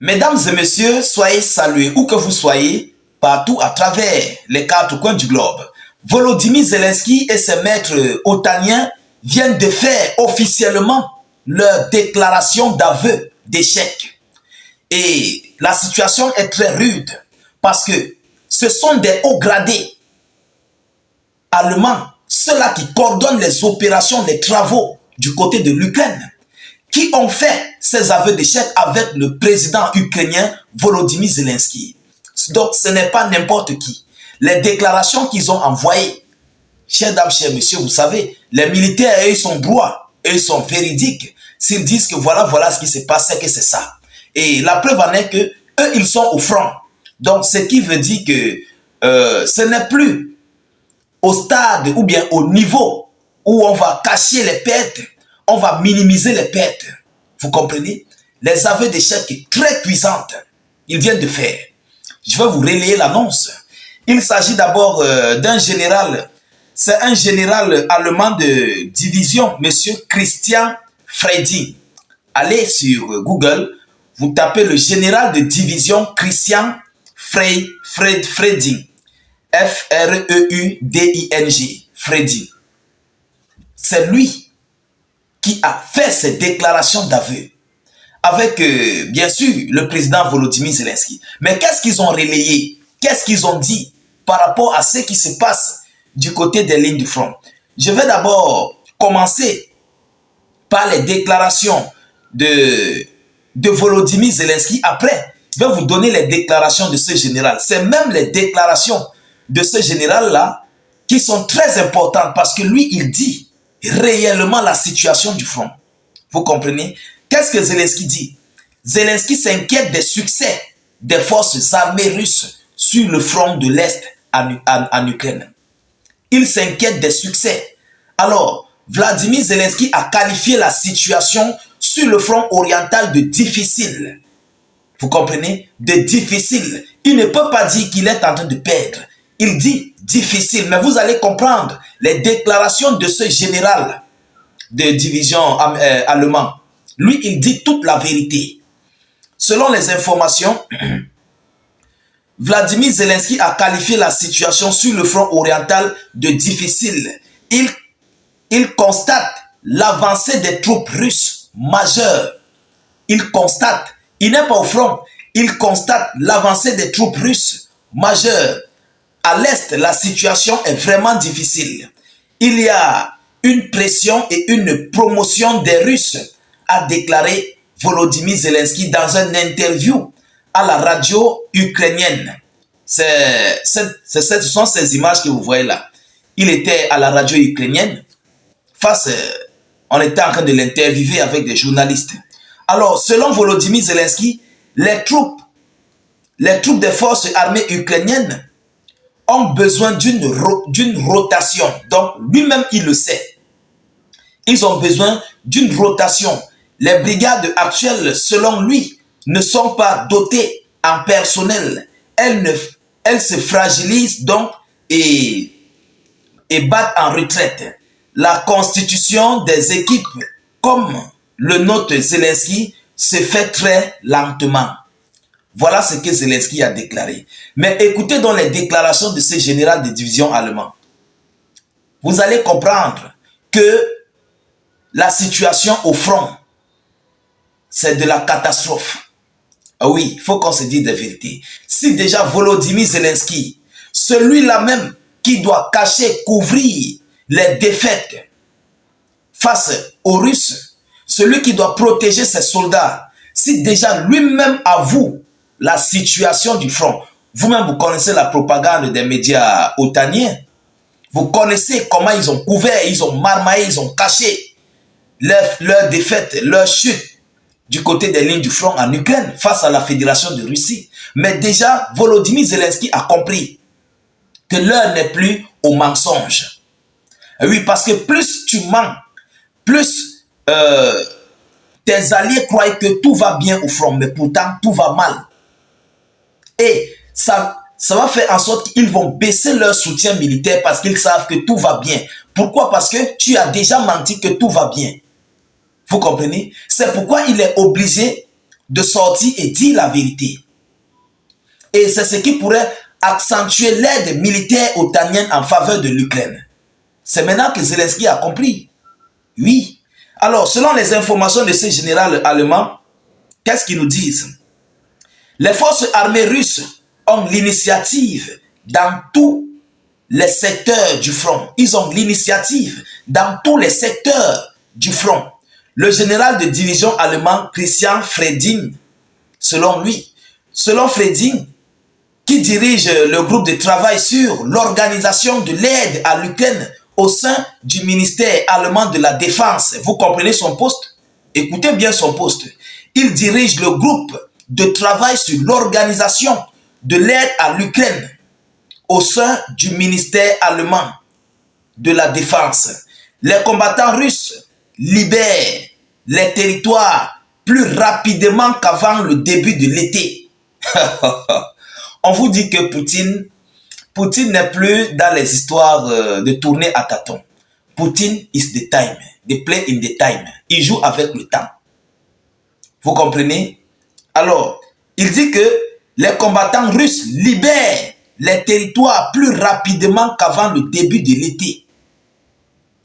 Mesdames et messieurs, soyez salués où que vous soyez, partout à travers les quatre coins du globe. Volodymyr Zelensky et ses maîtres otaniens viennent de faire officiellement leur déclaration d'aveu d'échec. Et la situation est très rude parce que ce sont des hauts gradés allemands, ceux-là qui coordonnent les opérations, les travaux du côté de l'Ukraine, qui ont fait ces aveux d'échec avec le président ukrainien Volodymyr Zelensky. Donc ce n'est pas n'importe qui. Les déclarations qu'ils ont envoyées, chers dames, chers messieurs, vous savez, les militaires, ils sont droits, ils sont véridiques. S'ils disent que voilà ce qui s'est passé, que c'est ça. Et la preuve en est que eux, ils sont au front. Donc ce qui veut dire que ce n'est plus au stade ou bien au niveau où on va cacher les pertes, on va minimiser les pertes. Vous comprenez? Les aveux d'échec très puissantes, ils viennent de faire. Je vais vous relayer l'annonce. Il s'agit d'abord d'un général. C'est un général allemand de division, monsieur Christian Freding. Allez sur Google, vous tapez le général de division Christian Freding. F-R-E-U-D-I-N-G. Freding. C'est lui qui a fait ces déclarations d'aveu avec, bien sûr, le président Volodymyr Zelensky. Mais qu'est-ce qu'ils ont relayé? Qu'est-ce qu'ils ont dit par rapport à ce qui se passe du côté des lignes du front? Je vais d'abord commencer par les déclarations de Volodymyr Zelensky. Après, je vais vous donner les déclarations de ce général. C'est même les déclarations de ce général-là qui sont très importantes parce que lui, il dit réellement la situation du front. Vous comprenez? Qu'est-ce que Zelensky dit? Zelensky s'inquiète des succès des forces armées russes sur le front de l'Est en Ukraine. Il s'inquiète des succès. Alors, Vladimir Zelensky a qualifié la situation sur le front oriental de difficile. Vous comprenez? De difficile. Il ne peut pas dire qu'il est en train de perdre. Il dit difficile, mais vous allez comprendre les déclarations de ce général de division allemand. Lui, il dit toute la vérité. Selon les informations, Vladimir Zelensky a qualifié la situation sur le front oriental de difficile. Il constate l'avancée des troupes russes majeures. Il constate, il n'est pas au front, il constate l'avancée des troupes russes majeures. À l'Est, la situation est vraiment difficile. Il y a une pression et une promotion des Russes, a déclaré Volodymyr Zelensky dans une interview à la radio ukrainienne. Ce sont ces images que vous voyez là. Il était à la radio ukrainienne. On était en train de l'interviewer avec des journalistes. Alors, selon Volodymyr Zelensky, les troupes des forces armées ukrainiennes ont besoin d'une rotation. Donc, lui-même, il le sait. Ils ont besoin d'une rotation. Les brigades actuelles, selon lui, ne sont pas dotées en personnel. Elles se fragilisent donc et battent en retraite. La constitution des équipes, comme le note Zelensky, se fait très lentement. Voilà ce que Zelensky a déclaré. Mais écoutez donc les déclarations de ce général de division allemand. Vous allez comprendre que la situation au front, c'est de la catastrophe. Ah oui, il faut qu'on se dise la vérité. Si déjà Volodymyr Zelensky, celui-là même qui doit cacher, couvrir les défaites face aux Russes, celui qui doit protéger ses soldats, si déjà lui-même avoue la situation du front, vous-même vous connaissez la propagande des médias otaniens, vous connaissez comment ils ont couvert, ils ont marmaillé, ils ont caché leur défaite, leur chute du côté des lignes du front en Ukraine face à la Fédération de Russie. Mais déjà, Volodymyr Zelensky a compris que l'heure n'est plus au mensonge. Et oui, parce que plus tu mens, plus tes alliés croient que tout va bien au front, mais pourtant tout va mal. Et ça va faire en sorte qu'ils vont baisser leur soutien militaire parce qu'ils savent que tout va bien. Pourquoi? Parce que tu as déjà menti que tout va bien. Vous comprenez? C'est pourquoi il est obligé de sortir et dire la vérité. Et c'est ce qui pourrait accentuer l'aide militaire otanienne en faveur de l'Ukraine. C'est maintenant que Zelensky a compris. Oui. Alors, selon les informations de ce général allemand, qu'est-ce qu'ils nous disent? Les forces armées russes ont l'initiative dans tous les secteurs du front. Ils ont l'initiative dans tous les secteurs du front. Le général de division allemand Christian Freding, selon Freding, qui dirige le groupe de travail sur l'organisation de l'aide à l'Ukraine au sein du ministère allemand de la Défense. Vous comprenez son poste? Écoutez bien son poste. Il dirige le groupe de travail sur l'organisation de l'aide à l'Ukraine au sein du ministère allemand de la Défense. Les combattants russes libèrent les territoires plus rapidement qu'avant le début de l'été. On vous dit que Poutine n'est plus dans les histoires de tourner à tâtons. Poutine is the time, the play in the time. Il joue avec le temps. Vous comprenez? Alors, il dit que les combattants russes libèrent les territoires plus rapidement qu'avant le début de l'été.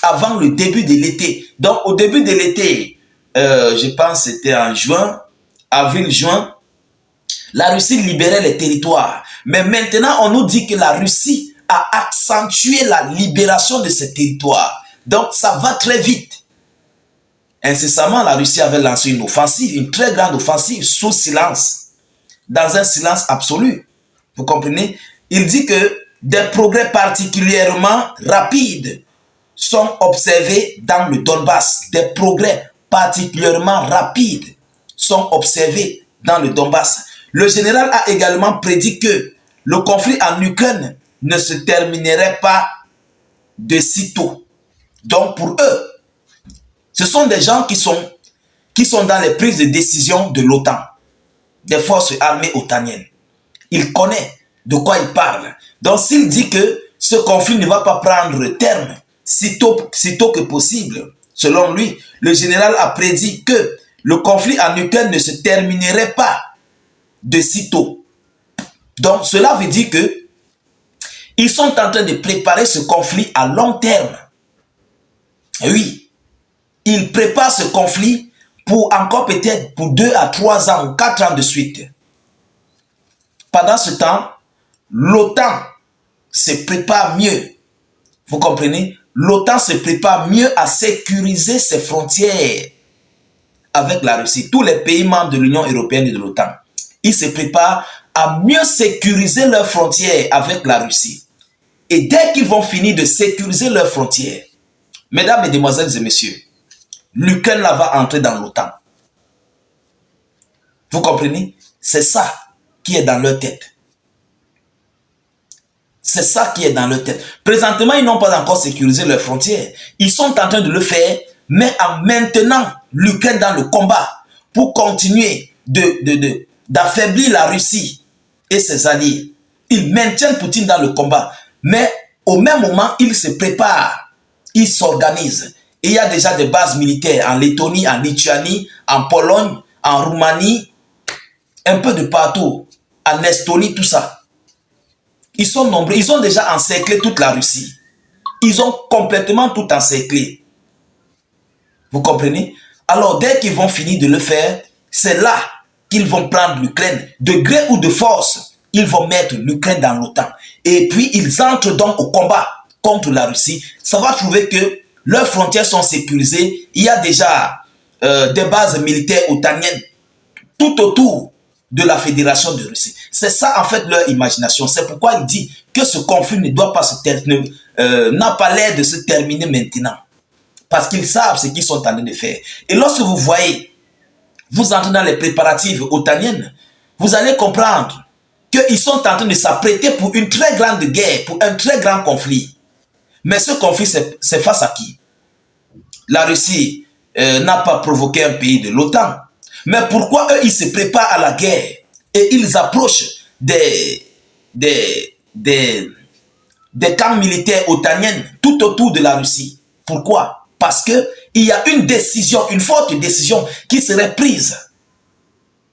Avant le début de l'été. Donc, au début de l'été, je pense que c'était en juin, avril-juin, la Russie libérait les territoires. Mais maintenant, on nous dit que la Russie a accentué la libération de ces territoires. Donc, ça va très vite. Incessamment, la Russie avait lancé une offensive, une très grande offensive, sous silence, dans un silence absolu. Vous comprenez? Il dit que des progrès particulièrement rapides sont observés dans le Donbass. Des progrès particulièrement rapides sont observés dans le Donbass. Le général a également prédit que le conflit en Ukraine ne se terminerait pas de sitôt. Donc pour eux, ce sont des gens qui sont dans les prises de décision de l'OTAN, des forces armées otaniennes. Ils connaissent de quoi ils parlent. Donc s'il dit que ce conflit ne va pas prendre terme sitôt que possible, selon lui, le général a prédit que le conflit en Ukraine ne se terminerait pas de sitôt. Donc cela veut dire que ils sont en train de préparer ce conflit à long terme. Oui, ils préparent ce conflit pour encore peut-être pour 2 à 3 ans ou 4 ans de suite. Pendant ce temps, l'OTAN se prépare mieux. Vous comprenez? L'OTAN se prépare mieux à sécuriser ses frontières avec la Russie. Tous les pays membres de l'Union européenne et de l'OTAN, ils se préparent à mieux sécuriser leurs frontières avec la Russie. Et dès qu'ils vont finir de sécuriser leurs frontières, mesdames, mesdemoiselles et messieurs, l'Ukraine va entrer dans l'OTAN. Vous comprenez? C'est ça qui est dans leur tête. C'est ça qui est dans leur tête. Présentement, ils n'ont pas encore sécurisé leurs frontières. Ils sont en train de le faire, mais en maintenant l'Ukraine dans le combat pour continuer d'affaiblir la Russie et ses alliés. Ils maintiennent Poutine dans le combat, mais au même moment, ils se préparent, ils s'organisent. Et il y a déjà des bases militaires en Lettonie, en Lituanie, en Pologne, en Roumanie, un peu de partout, en Estonie, tout ça. Ils sont nombreux, ils ont déjà encerclé toute la Russie. Ils ont complètement tout encerclé. Vous comprenez? Alors, dès qu'ils vont finir de le faire, c'est là qu'ils vont prendre l'Ukraine. De gré ou de force, ils vont mettre l'Ukraine dans l'OTAN. Et puis, ils entrent donc au combat contre la Russie. Ça va prouver que leurs frontières sont sécurisées. Il y a déjà des bases militaires otaniennes tout autour de la Fédération de Russie. C'est ça, en fait, leur imagination. C'est pourquoi il dit que ce conflit ne doit pas se terminer, n'a pas l'air de se terminer maintenant. Parce qu'ils savent ce qu'ils sont en train de faire. Et lorsque vous voyez, vous entrez dans les préparatifs otaniennes, vous allez comprendre qu'ils sont en train de s'apprêter pour une très grande guerre, pour un très grand conflit. Mais ce conflit, c'est face à qui? La Russie n'a pas provoqué un pays de l'OTAN. Mais pourquoi eux, ils se préparent à la guerre et ils approchent des camps militaires otaniennes tout autour de la Russie? Pourquoi? Parce qu'il y a une décision, une forte décision qui serait prise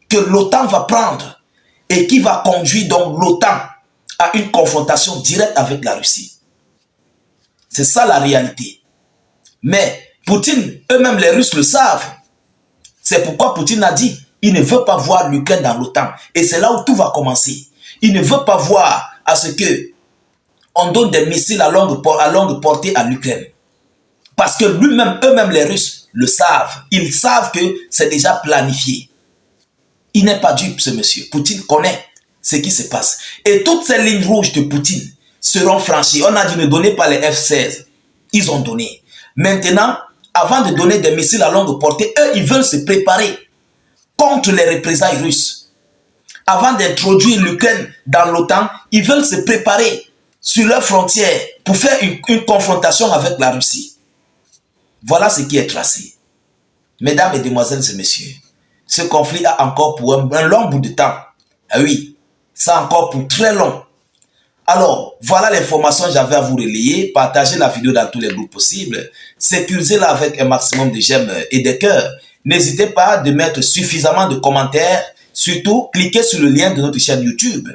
que l'OTAN va prendre et qui va conduire donc l'OTAN à une confrontation directe avec la Russie. C'est ça la réalité. Mais Poutine, eux-mêmes les Russes le savent. C'est pourquoi Poutine a dit, il ne veut pas voir l'Ukraine dans l'OTAN. Et c'est là où tout va commencer. Il ne veut pas voir à ce que on donne des missiles à longue portée à l'Ukraine. Parce que lui-même, eux-mêmes les Russes le savent. Ils savent que c'est déjà planifié. Il n'est pas dupe, ce monsieur. Poutine connaît ce qui se passe. Et toutes ces lignes rouges de Poutine seront franchies. On a dit ne donnez pas les F-16. Ils ont donné. Maintenant, avant de donner des missiles à longue portée, eux, ils veulent se préparer contre les représailles russes. Avant d'introduire l'Ukraine dans l'OTAN, ils veulent se préparer sur leurs frontières pour faire une confrontation avec la Russie. Voilà ce qui est tracé. Mesdames, Mesdemoiselles et Messieurs, ce conflit a encore pour un long bout de temps. Ah oui, ça encore pour très long. Alors, voilà l'information que j'avais à vous relayer. Partagez la vidéo dans tous les groupes possibles. Sécurisez-la avec un maximum de j'aime et de cœurs. N'hésitez pas de mettre suffisamment de commentaires. Surtout, cliquez sur le lien de notre chaîne YouTube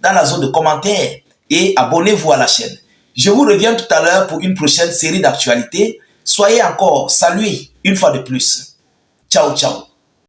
dans la zone de commentaires et abonnez-vous à la chaîne. Je vous reviens tout à l'heure pour une prochaine série d'actualités. Soyez encore salués une fois de plus. Ciao, ciao.